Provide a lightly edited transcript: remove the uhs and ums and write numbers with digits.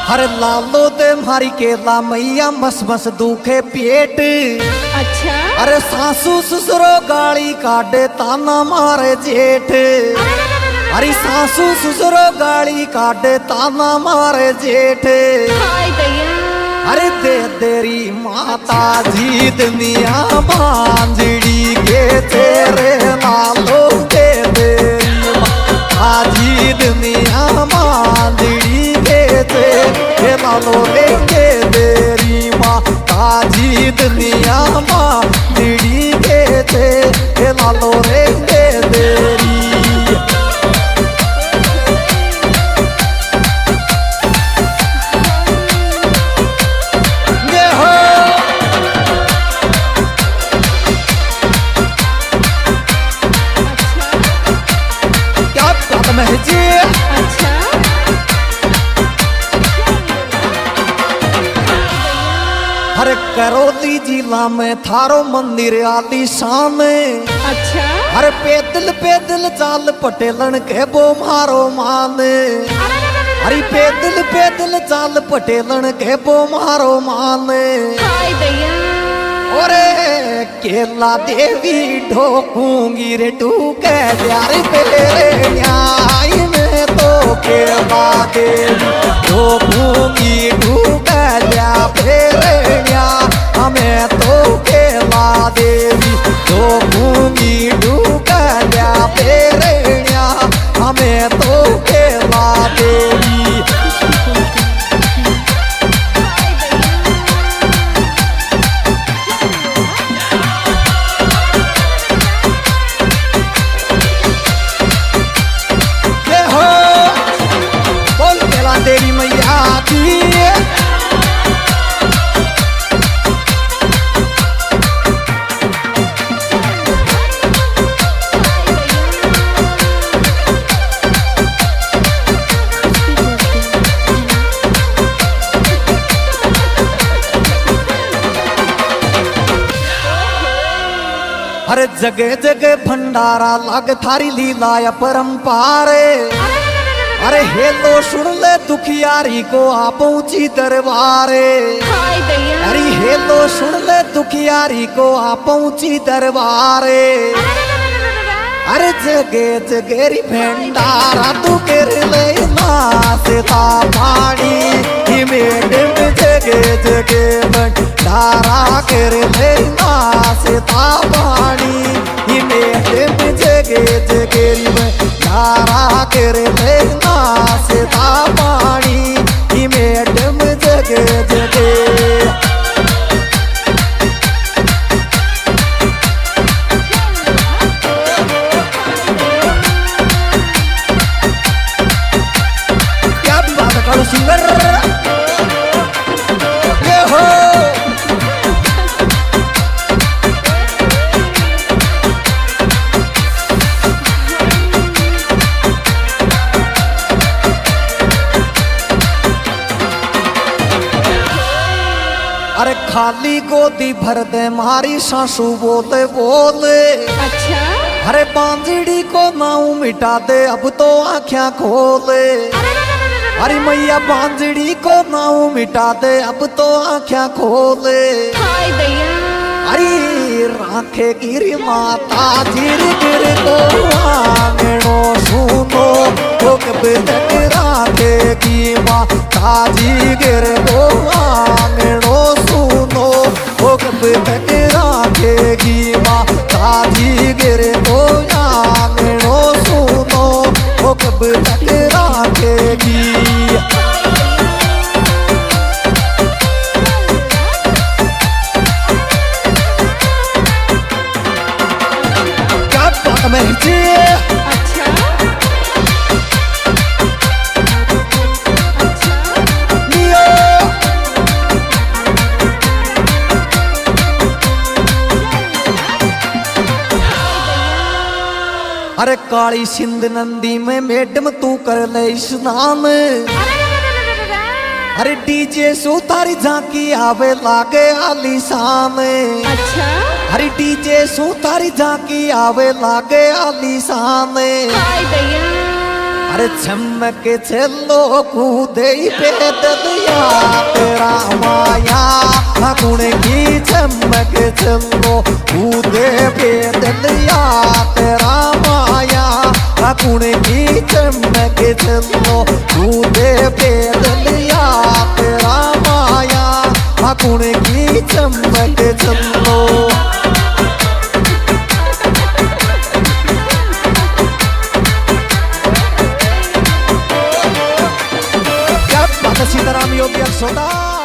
हर लालो दे मारी केला मैया मस मस दुखे पेट। अच्छा। अरे सासू ससुरो गाली काटे ताना मारे जेठ। अरे सासू ससुरो गाली काटे ताना मारे जेठ। हाय दैया। अरे दे तेरी माता जी दुनिया बांझड़ी के तेरे लालो दे तेरी माता जी दुनिया बांझड़ी के तेरे लालो लेके तेरी माता जी दुनिया बांझड़ी के तेरे लालो लेके तेरी। अच्छा। हर करौली जिला में थारो मंदिर आलीशान। अच्छा। हर पैदल पैदल चाल पटेलन के बो मारो मान। अरे पैदल पैदल चाल पटेलन के बो मारो मान। हाय दैया। ओरे केला देवी ढोकूंगी रे ढूके प्यार तेरे न्याय में तो केला देवी ढोकूंगी ढूके जा तेरे न्याय हमें तो केला देवी ढोकूंगी ढूके जा तेरे न्याय हमें तो केला देवी। तेरी मैया की हर जगह जगह भंडारा लाग थारी लीला अपरंपार। अरे हेलो सुन ले दुखियारी को आप ऊंची दरबारे। अरे हेलो सुन ले दुखियारी को आप ऊंची दरबारे। अरे जगे जगेरी भंडारा तू कर ले नाचता पानी मैडम जगे जगे भंडारा कर ले नाचता पानी मैडम जगे जगेरी भंडारा कर ले नाचता पानी मैडम जगे जगे। सिंगर ये हो अरे खाली गोदी भर दे मारी सासू बोले बोले। अच्छा। अरे बांझड़ी को नाऊ मिटा दे अब तो आँखें खोले। अरे मैया बांझड़ी को नाऊ मिटा दे अब तो आँखें खोले। हाय दैया। अरे राखे गिरी माता जिर गिर को आंगनो सुनो तो कब तक राखेगी माता जी गिर को आंगनो सुनो तो कब तक राखेगी माता जी गिर को आंगनो सुनो तो कब तक राखेगी। अच्छा। अरे काली सिंध नंदी में मैडम तू कर ले स्नान। अरे डीजे सो तारी झांकी आवे लागे आलीशान। अच्छा। अरे डीजे सो तारी झांकी आवे लागे आलीशान। हाय दैया। अरे चमक चलो कूदे पे दलिया तेरा माया फागुन की चमक चलो कूदे पे दलिया तेरा माया फागुन की चमक चलो कूदे पे दलिया तेरा माया फागुन की चमक चलो सीताराम योगी अक्षोदा।